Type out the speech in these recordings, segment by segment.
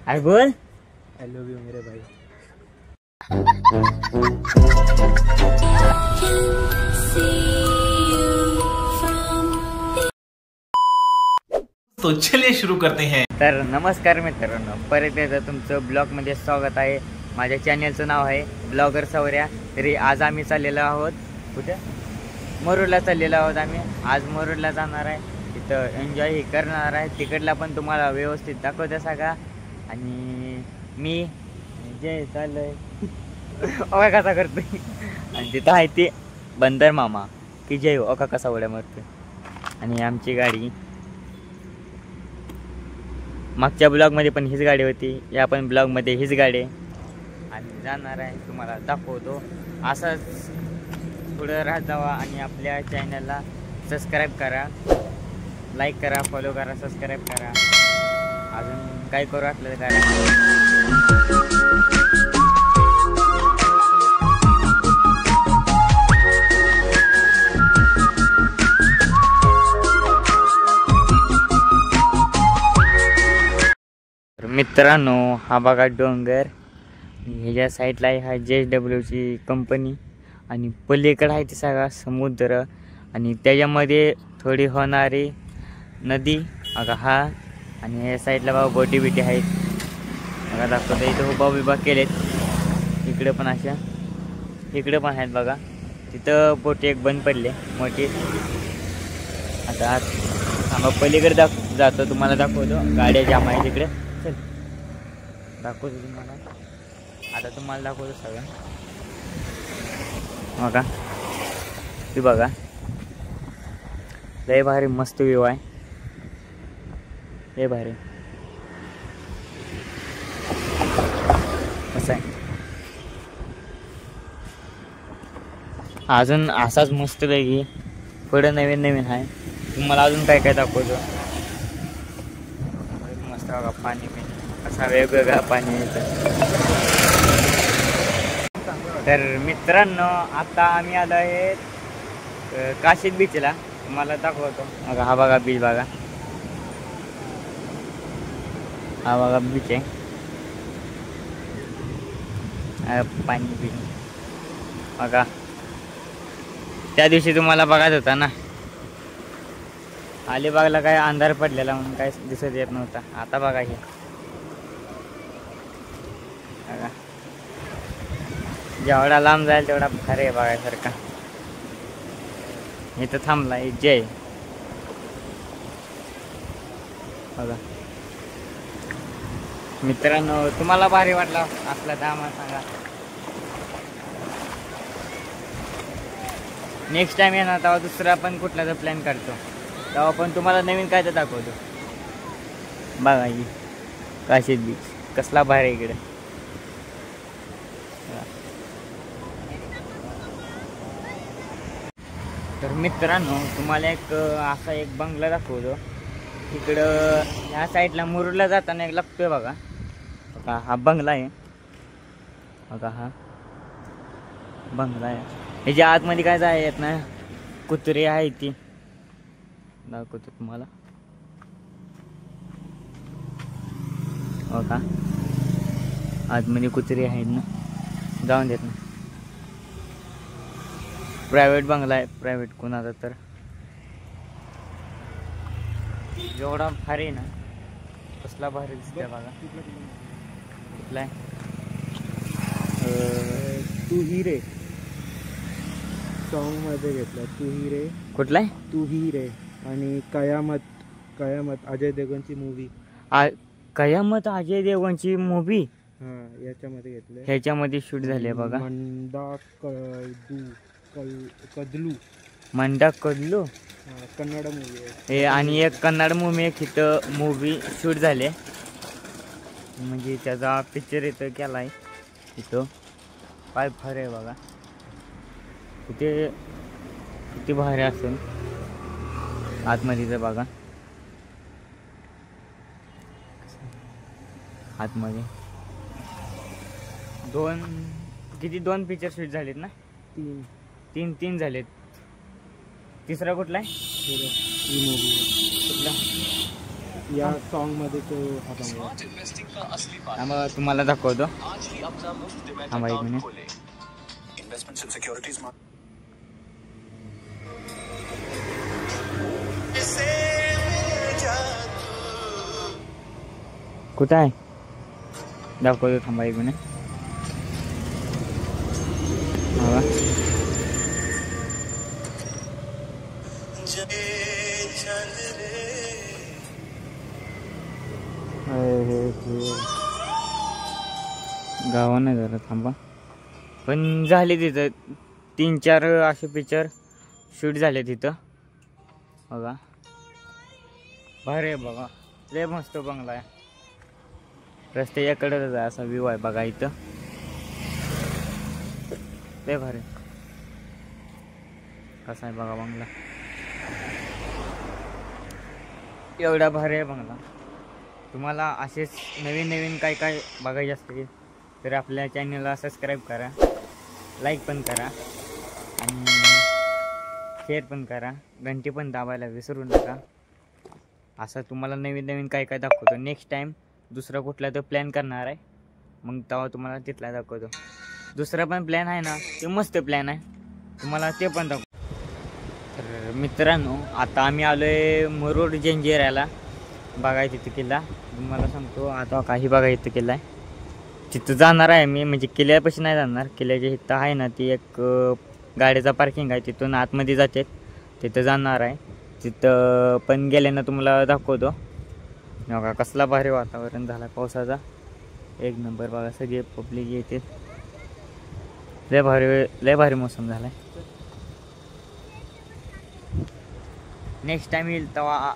अरे बोल, I love you मेरे भाई। तो चलिए शुरू करते हैं। तर नमस्कार मित्रांनो, परत एकदा तुमचं ब्लॉगमध्ये स्वागत आहे। माझ्या चॅनलचं नाव आहे ब्लॉगर सौर्या। तरी आज आम्ही चाललेलो आहोत कुठे, मुरुडला चाललेलो आहोत आम्ही। आज मुरुडला जाणार आहे, तिथं एन्जॉय करणार आहे। तिकडला पण तुम्हाला व्यवस्थित दाखवते सगळा। आणि मी जे चाललंय ओका कसा करतोय, आणि तिथं आहे ते बंदर मामा की जय ओका कसा उड्या मारतोय। आणि आमची गाडी मागच्या ब्लॉगमध्ये पण हीच गाडी होती, या पण ब्लॉगमध्ये हीच गाडी आहे। आणि जाणार आहे, तुम्हाला दाखवतो। असंच पुढं राहत जावा आणि आपल्या चॅनलला सबस्क्राईब करा, लाईक करा, फॉलो करा, सबस्क्राईब करा। अजून काय करू आपल्याला करा। मित्रांनो, हा बघा डोंगर, ह्याच्या साईडला आहे हा JSWची कंपनी, आणि पलीकडे आहे ते सगळा समुद्र, आणि त्याच्यामध्ये थोडी होणारी नदी बघा हा। आणि ह्या साईडला बघा बोटी बिटी आहेत बघा, दाखवतो इथं उभा बिबा केलेत। इकडे पण अशा, इकडे पण आहेत बघा। तिथं बोटी एक बंद पडले मोठी। आता आम्हा पलीकडे जातो, तुम्हाला दाखवतो। गाड्या जाम आहे तिकडे, चल दाखवतो तुम्हाला। आता तुम्हाला दाखवतो सगळं बघा, ती बघा लय भारी मस्त व्ह्यू आहे, लय भारी। कसं आहे अजून असाच मस्त पैकी पुढे नवीन नवीन आहे। तुम्हाला अजून काय काय दाखवतो। मस्त बघा पाणी पिणी, असा वेगवेगळा पाणी येतं। तर मित्रांनो, आता आम्ही आलो आहे काशीद बीचला, तुम्हाला दाखवतो बघा। हा बघा बीच बघा, हा बघा बीच आहे, पाणी पिणी बघा। त्या दिवशी तुम्हाला बघायचं होता ना, अलिबागला काय अंधार पडलेला म्हणून काय दिसत येत नव्हता। आता बघा हे बघा, जेवढा लांब जाईल तेवढा भारी आहे बघायसारखा। इथं थांबला जय बघा। मित्रांनो, तुम्हाला भारी वाटला असला तर आम्हाला सांगा। नेक्स्ट टाइम येणार तेव्हा दुसरा पण कुठला प्लॅन काढतो, तेव्हा पण तुम्हाला नवीन काय तर दाखवतो। बघा ही काशीद बीच कसला भारी इकडे। तर मित्रांनो, तुम्हाला एक असा एक बंगला दाखवतो। इकडं ह्या साईडला मुरुडला जाताना एक लागतोय बघा, बघा हा बंगला आहे बघा, हा बंगला आहे। ह्याच्या आतमध्ये काय जाय येत ना, कुत्री आहे ती दाखवतो तुम्हाला बघा। आतमध्ये कुत्री आहेत ना, जाऊन देत ना। प्रायव्हेट बंगला आहे, प्रायव्हेट कोणाचा तर। एवढा भारी ना, कसला भारी दिसतंय बघा। कुठला आहे तू ही रे सॉन्ग मध्ये घेतला, तू ही रे। कुठला आहे तू ही रे? आणि कयामत, कयामत अजय देवगणची मूवी। कयामत अजय देवगणची मूवी याच्यामध्ये घेतलंय, ह्याच्यामध्ये शूट झाले बघा। कदलू मंडा कदलू कन्नड मूवी आहे हे, आणि एक कन्नड मूवी एक इथं मूवी शूट झाले, म्हणजे त्याचा पिक्चर इथं केला आहे इथं। काय भारी आहे बघा, किती किती भारी असेल आतमध्ये बघा। आतमध्ये दोन पिक्चर शूट झालेत ना, तीन झालेत। तिसरा कुठला आहे? ही मूवी कुठला? या सॉन्ग मध्ये तो हा song आहे. आम्हाला तुम्हाला दाखवतो. थांबा एक मिनिट. कुठं आहे दाखवतो. थांबा एक मिनिट. बघा. गावानं जरा थांबा. पण झाले तिथं 3-4 असे पिक्चर शूट झाले तिथं. बघा भारी आहे बघा. लय मस्त बंगला आहे. रस्त्याच्याकडेच आहे असा व्ह्यू आहे बघा इथं. लय भारी. कसा आहे बघा बंगला. एवढा भारी आहे बंगला. तुम्हाला असेच नवीन नवीन काय काय बघायचे असतील तर आपल्या चॅनलला सबस्क्राईब करा, लाईक पण करा आणि शेअर पण करा. घंटी पण दाबायला विसरू नका. असं तुम्हाला नवीन नवीन काय काय दाखवतो. नेक्स्ट टाईम दुसरा कुठला तो प्लॅन करणार आहे, मग तेव्हा तुम्हाला तिथला दाखवतो. दुसरा पण प्लॅन आहे ना, ते मस्त प्लॅन आहे, तुम्हाला ते पण दाखवतो. तर मित्रांनो, आता आम्ही आलो आहे मुरुड जंजिऱ्याला बघायचं तिथं किल्ला. तुम्हाला सांगतो आता काही बघायचं किल्ला आहे. तिथं जाणार आहे मी, म्हणजे किल्ल्यापाशी नाही जाणार. किल्ल्याच्या इथं आहे ना ती एक गाडीचा पार्किंग आहे, तिथून आतमध्ये जातात, तिथं जाणार आहे. तिथं पण गेल्यानं तुम्हाला दाखवतो. बघा कसला भारी वातावरण झाला पावसाचा. एक नंबर बघा. सगळे पब्लिक येते. लय भारी मोसम झाला आहे. नेक्स्ट टाईम येईल तेव्हा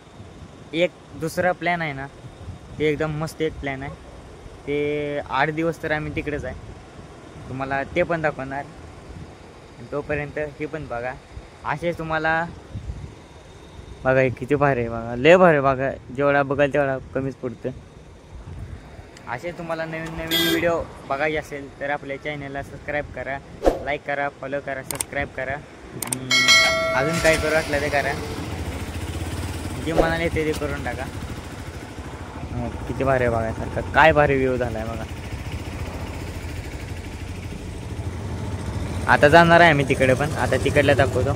एक दुसरा प्लॅन आहे ना, ते एकदम मस्त एक प्लॅन आहे. ते 8 दिवस तर आम्ही तिकडेच आहे. तुम्हाला ते पण दाखवणार. तोपर्यंत हे पण बघा. असे तुम्हाला बघा किती भारी आहे बघा. लय भारी बघा. जेवढा बघाल तेवढा कमीच पडतं. असे तुम्हाला नवीन नवीन व्हिडिओ बघायचे असेल तर आपल्या चॅनलला सबस्क्राईब करा, लाईक करा, फॉलो करा, सबस्क्राईब करा आणि अजून काय करू असलं ते करा. जे मनाला येते ते करून टाका. किती भारी आहे बघायसारखं. काय भारी व्ह्यू झाला आहे बघा. आता जाणार आहे आम्ही तिकडे पण. आता तिकडला दाखवतो.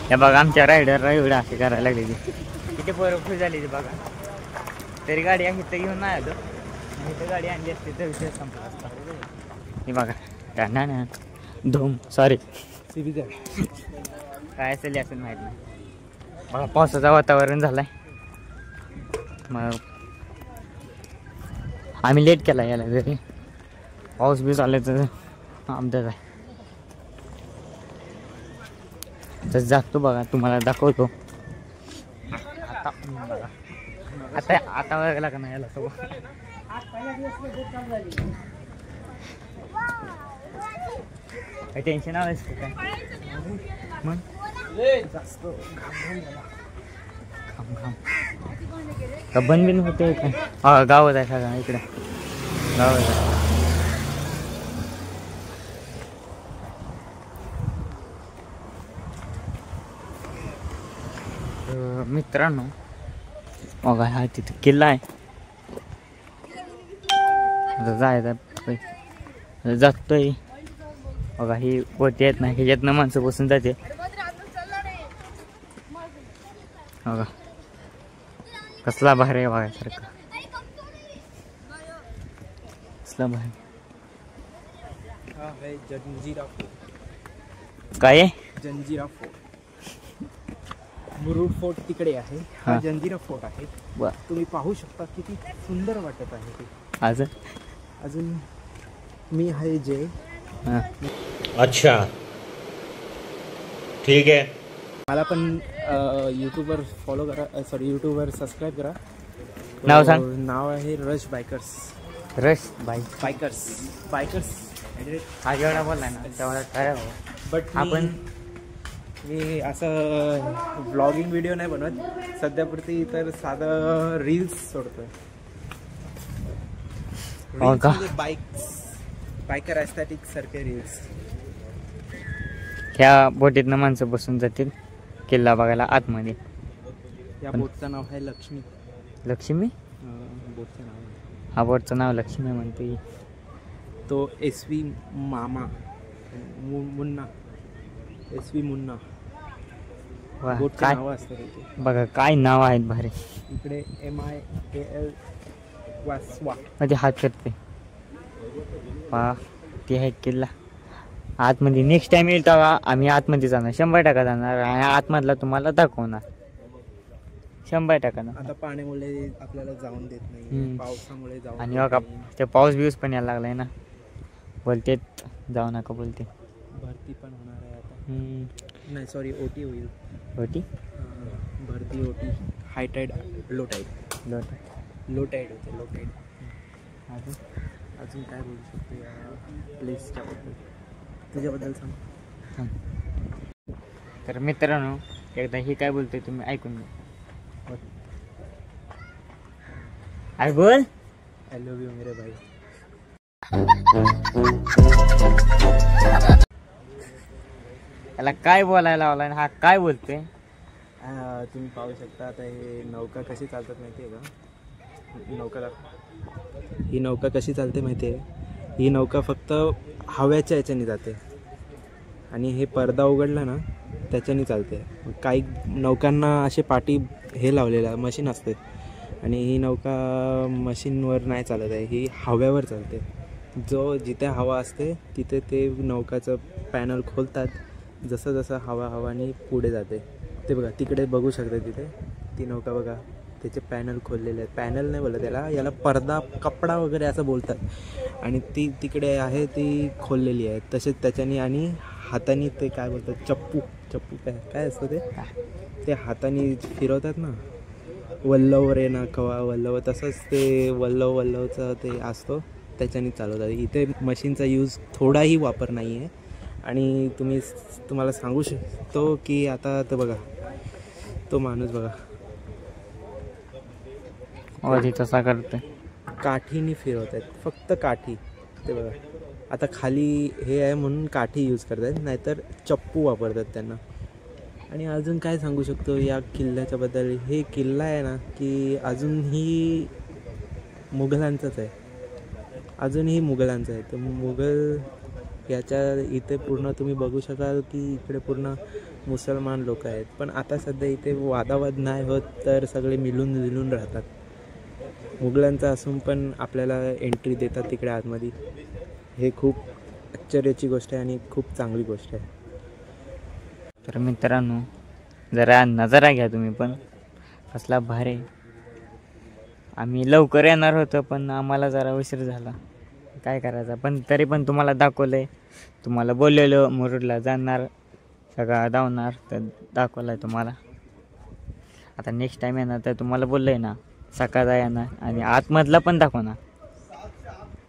हे बघा आमच्या रायडरला एवढं असे करायला लागले. किती पोरं झाली ती बघा. तरी गाडी आहे तर घेऊन नाही आलो. इथं गाडी आणली असते तर विषय संपला असता. हे बघा ना धूम सॉरी काय असेल असं माहीत नाही. बघा पावसाचं वातावरण झालंय. मग आम्ही लेट केला याला. जरी पाऊस बी चालले तर आमच्याच आहे. तर जातो बघा, तुम्हाला दाखवतो. आता बघा आता बघायला का नाही याला तो काही टेन्शन आलंच काय मग जास्त बंद बिन होते काय. हा गावात आहे सगळं इकडे. गावात आहे. मित्रांनो बघा हा तिथे किल्ला आहे. आता जायचं जातोय बघा. ही वरती येत नाही, ह्याच्यातनं माणसं बसून जाते बघा. कसला भारी आहे बघायसारखं. कसला भारी. जंजिरा फोर्ट. काय जंजिरा फोर्ट. मुरुड फोर्ट तिकडे आहे. हा जंजिरा फोर्ट आहे. तुम्ही पाहू शकता किती सुंदर वाटत आहे ते. अजून मी आहे जय. अच्छा ठीक आहे. मला पण यूट्यूबवर फॉलो करा. सॉरी यूट्यूबवर सबस्क्राईब करा. नाव सांग. नाव आहे रश बायकर्स. रश बायकर्स हा जेवढा बोललाय ना तेवढा काय बट आपण मी असं व्लॉगिंग व्हिडिओ नाही बनवत सध्यापुरती. तर साधं रील्स सोडतोय. बायकर ॲस्थेटिक सारखे रील्स. ह्या बोटीतनं माणसं बसून जातील किल्ला बघायला आतमध्ये. या बोटचं नाव आहे लक्ष्मी. लक्ष्मी बोटचं नाव आहे. हा बोटचं नाव लक्ष्मी म्हणते. तो SV मामा मुन्ना, SV मुन्ना वा, बोटचं काय नाव असतं त्याचे. बघा काय नाव आहेत भारी. इकडे MIAL वासवा मध्ये हात करते. वा ते आहे किल्ला आतमध्ये. नेक्स्ट टाइम येईल तेव्हा आम्ही आतमध्ये जाणार, 100% जाणार आणि आतमधला तुम्हाला दाखवणार 100%. आता पाण्यामुळे आपल्याला जाऊन देत नाही, हम्म. पावसामुळे जाऊन आणि देत बघा नाही. ते पाऊस बिऊस पण यायला लागलाय ना, बोलते जाऊ नका बोलते. भरती पण होणार आहे आता. नाही सॉरी, OT होईल. होती भरती OT. High tide, low tide. Low tide होते, लो टाईड. अजून काय बोलू शकतो या प्लेसच्या बद्दल, तुझ्याबद्दल सांग. तर मित्रांनो एकदा हे काय बोलतोय तुम्ही ऐकून घ्या. आय बोल. आय लव्ह यू मेरे भाई. त्याला काय बोलायला लावला आणि हा काय बोलतोय. तुम्ही पाहू शकता आता हे नौका कशी चालतात माहिती आहे का. ही नौका कशी चालते माहिती आहे. ही नौका फक्त हव्याच्या याच्याने जाते आणि हे पडदा उघडला ना त्याच्याने चालते. काही नौकांना असे पाठी हे लावलेलं मशीन असते आणि ही नौका मशीनवर नाही चालत आहे, ही हव्यावर चालते. जो जिथे हवा असते तिथे ते नौकाचं पॅनल खोलतात. जसं जसं हवानी पुढे जाते. ते बघा तिकडे बघू शकता, तिथे ती नौका बघा, त्याचे पॅनल खोललेले आहेत. पॅनल नाही बोलत याला पडदा, कपडा वगैरे असं बोलतात. आणि ती तिकडे आहे ती खोललेली आहे. तसेच त्याच्याने आणि हाताने ते काय बोलतात, चप्पू काय असतं ते हाताने फिरवतात ना, वल्लव रे ना कवा वल्लव, तसंच ते वल्लवचं ते असतो त्याच्याने चालवतात. इथे मशीनचा यूज थोडाही वापर नाही आहे. आणि तुम्हाला सांगू शकतो की आता तर बघा तो माणूस बघा तसा करतोय, काठीने फिरवत आहेत, फक्त काठी. ते बघा आता खाली हे आहे म्हणून काठी यूज करतात, नाहीतर चप्पू वापरतात त्यांना. आणि अजून काय सांगू शकतो या किल्ल्याच्याबद्दल. हे किल्ला आहे ना की अजूनही मुघलांचाच आहे, अजूनही मुघलांचं आहे. तर मुघल याच्या इथे पूर्ण तुम्ही बघू शकाल की इकडे पूर्ण मुसलमान लोक आहेत. पण आता सध्या इथे वादावाद नाही होत, तर सगळे मिळून राहतात. मुघलांचं असून पण आपल्याला एंट्री देतात तिकडे आतमध्ये. हे खूप आश्चर्याची गोष्ट आहे आणि खूप चांगली गोष्ट आहे. तर मित्रांनो जरा नजारा घ्या तुम्ही पण, कसला भारी. आम्ही लवकर येणार होतो पण आम्हाला जरा उशीर झाला, काय करायचं. पण तरी पण तुम्हाला दाखवलं आहे. तुम्हाला बोललेलं मुरुडला जाणार, सगळं धावणार, तर दाखवलं आहे तुम्हाला. आता नेक्स्ट टाईम येणार तर तुम्हाला बोललं आहे ना सकाळचा येणार आणि आतमधला पण दाखवणार.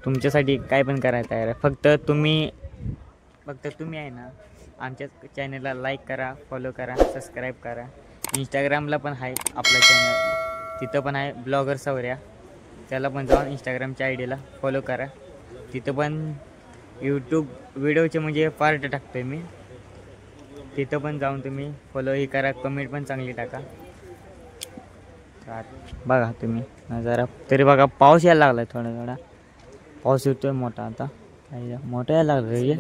तुमच्यासाठी काय पण करायचं तयार आहे. फक्त तुम्ही आहे ना आमच्या चॅनलला लाईक करा, फॉलो करा, सबस्क्राईब करा. इंस्टाग्रामला पण आहे आपलं चॅनल, तिथं पण आहे ब्लॉगर सौर्या, त्याला पण जाऊन इंस्टाग्रामच्या ID ला फॉलो करा. तिथं पण यूट्यूब व्हिडिओचे म्हणजे पार्ट टाकतो आहे मी, तिथं पण जाऊन तुम्ही फॉलोही करा, कमेंट पण चांगली टाका. बघा तुम्ही नजारा. तरी बघा पाऊस यायला लागला आहे, थोडा पाऊस येतोय मोठा. आता मोठा यायला लागला रे,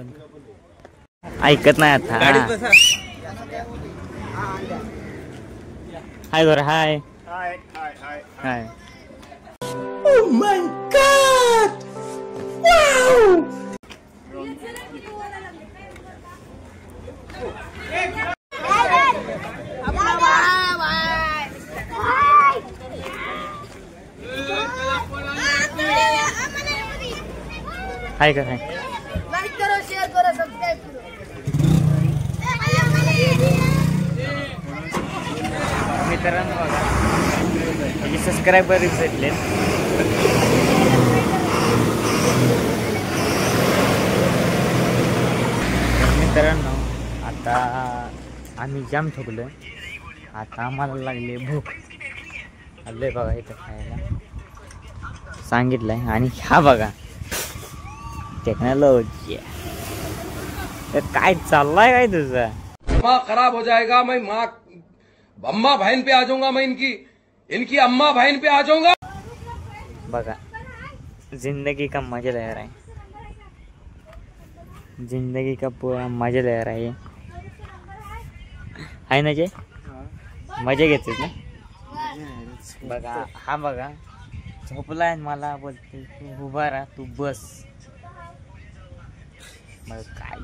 ऐकत नाही आता. हाय गोरा, हाय हाय. Oh my God! Wow! हाय का, हाय. लाईक करो, शेअर करो, सबस्क्राईब करो. मित्रांनो बघा म्हणजे सबस्क्रायबर भेटले. मित्रांनो आता आम्ही जाम थकलो, आता आम्हाला लागली भूक. आलोय बघा इथं खायला सांगितलंय. आणि ह्या बघा टेक्नॉलॉजी तर काय चाललाय काय तुझा? दिमाग खराब हो जाएगा। मैं माँ अम्मा बहन पे आ जाऊंगा। मैं इनकी अम्मा बहन पे आ जाऊंगा। बघा, जिंदगी का मजा ले रहा है, जिंदगी का पूरा मजा ले रहा आहे ना जे मजा घेतेस ना. बघा हा बघा झोपलाय, मला बोलते तू उभा राहा, तू बस. मग काय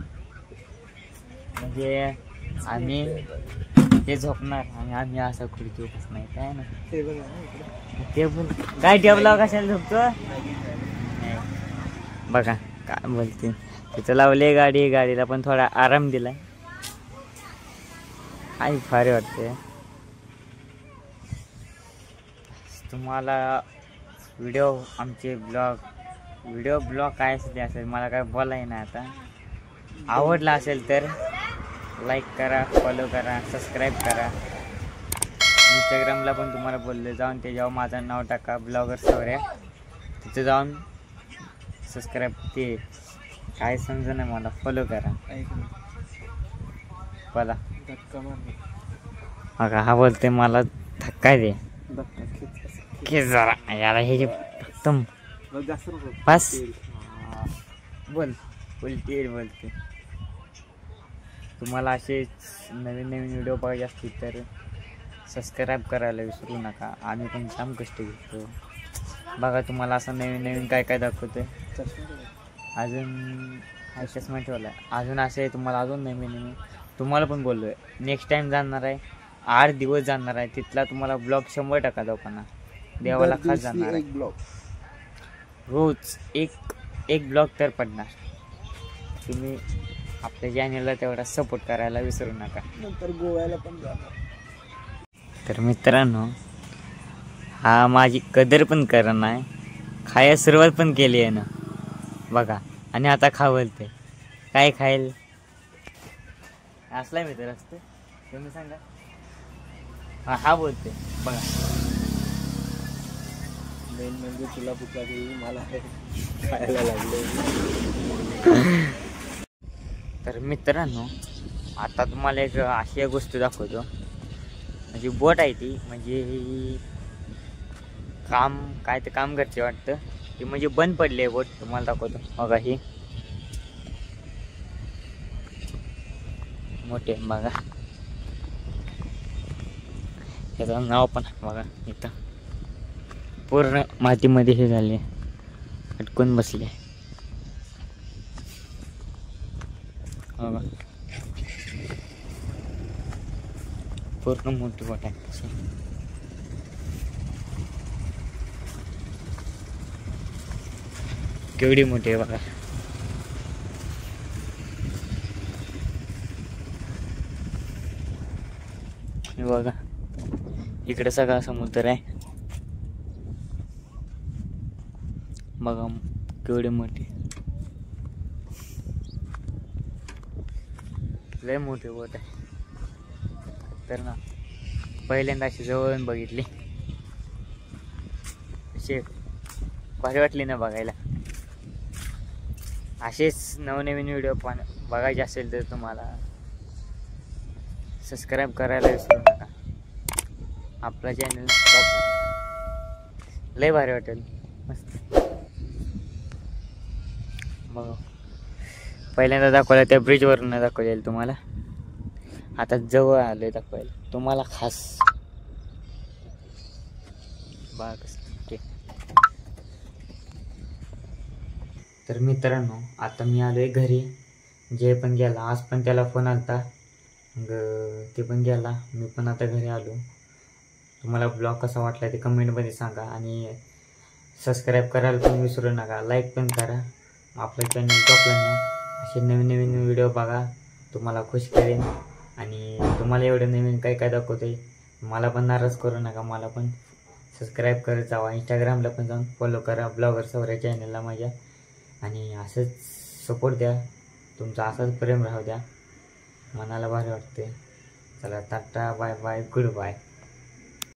म्हणजे आम्ही ते झोपणार आणि आम्ही असं खुर्ची बसणार काय ना. ते पण काय टेबला कशाला झोपतो. बघा काय बोलते, तिथं लावले गाडी, गाडीला पण थोडा आराम दिलाय. आई भारी वाटते. तुम्हाला आमचे व्हिडिओ ब्लॉग काय असेल मला काय बोलाय ना. आता आवडला असेल तर लाईक करा, फॉलो करा, सबस्क्राईब करा. इंस्टाग्रामला पण तुम्हाला बोलले जाऊन त्याच्यावर माझं नाव टाका, ब्लॉगर सौर्या. तिथे जाऊन सबस्क्राईब ते काय समजा नाही मला, फॉलो करा. बोला बघा हा बोलते मला धक्का दे की जरा याला हे एकदम बस बोलते. तुम्हाला असेच नवीन व्हिडिओ पाहिजे असतील तर सबस्क्राईब करायला विसरू नका. आम्ही पण जाम कष्ट घेतो. बघा तुम्हाला असं नवीन काय दाखवतोय. अजून हा चष्मा ठेवला आहे. अजून असं आहे तुम्हाला अजून नवीन तुम्हाला पण बोललो आहे. नेक्स्ट टाईम जाणार आहे, 8 दिवस जाणार आहे. तिथला तुम्हाला ब्लॉग 100% दाखवणार. देवाला खास जाणार आहे. रोज एक ब्लॉग तर पडणार. तुम्ही आपल्या चॅनलला तेवढा सपोर्ट करायला विसरू नका. नंतर गोव्याला पण जाणार. तर मित्रांनो, हा माझी कदर पण करणं आहे, खायला सुरुवात पण केली आहे ना. बघा आणि आता बोलते काय खाईल असला मित्र असतं तुम्ही सांगा. हा बोलते बघा. मेन म्हणजे तुला पुका मला खायला लागले. तर मित्रांनो, आता तुम्हाला एक अशी गोष्ट दाखवतो. म्हणजे बोट आहे ती, म्हणजे काम करते वाटतं. ती म्हणजे बंद पडली आहे बोट. तुम्हाला दाखवतो बघा. ही मोठे बघा, याचं नाव पण बघा. इथं पूर्ण मातीमध्ये हे झाले, अटकून बसले बघा. पूर्ण मोठी बोट आहे. केवढी मोठी आहे बघा. बघा इकडे सगळा समुद्र आहे. बघा केवढी मोठी, लय मोठी बोट आहे. तर ना पहिल्यांदा अशी जवळून बघितली, अशी भारी वाटली ना बघायला. असेच नवनवीन व्हिडिओ पण बघायचे असेल तर तुम्हाला सबस्क्राईब करायला विसरू नका. आपला चॅनल लय भारी वाटेल, मस्त. मग पहिल्यांदा दाखवलं त्या ब्रिजवरून दाखवलेलं तुम्हाला. आता जवळ आलोय दाखवायला तुम्हाला खास. बघा कसं. तर मित्रांनो, आता मी आलोय घरी. जय पण गेला, आज पण त्याला फोन आलता, मग ते पण गेला. मी पण आता घरी आलो. तुम्हाला ब्लॉग कसा वाटला ते कमेंटमध्ये सांगा. आणि सबस्क्राईब करायला पण विसरू नका. लाईक पण करा. आपलं चॅनल टॉपला न्या. असे नवीन व्हिडिओ बघा, तुम्हाला खुश करेन. आणि तुम्हाला एवढं नवीन काय दाखवतोय, मला पण नाराज करू नका. मला पण सबस्क्राईब करत जावा. इंस्टाग्रामला पण जाऊन फॉलो करा ब्लॉगर सौर्या चॅनलला माझ्या. आणि असंच सपोर्ट द्या. तुमचा असाच प्रेम राहू द्या. मनाला भारी वाटते. चला tata, bye bye, good bye.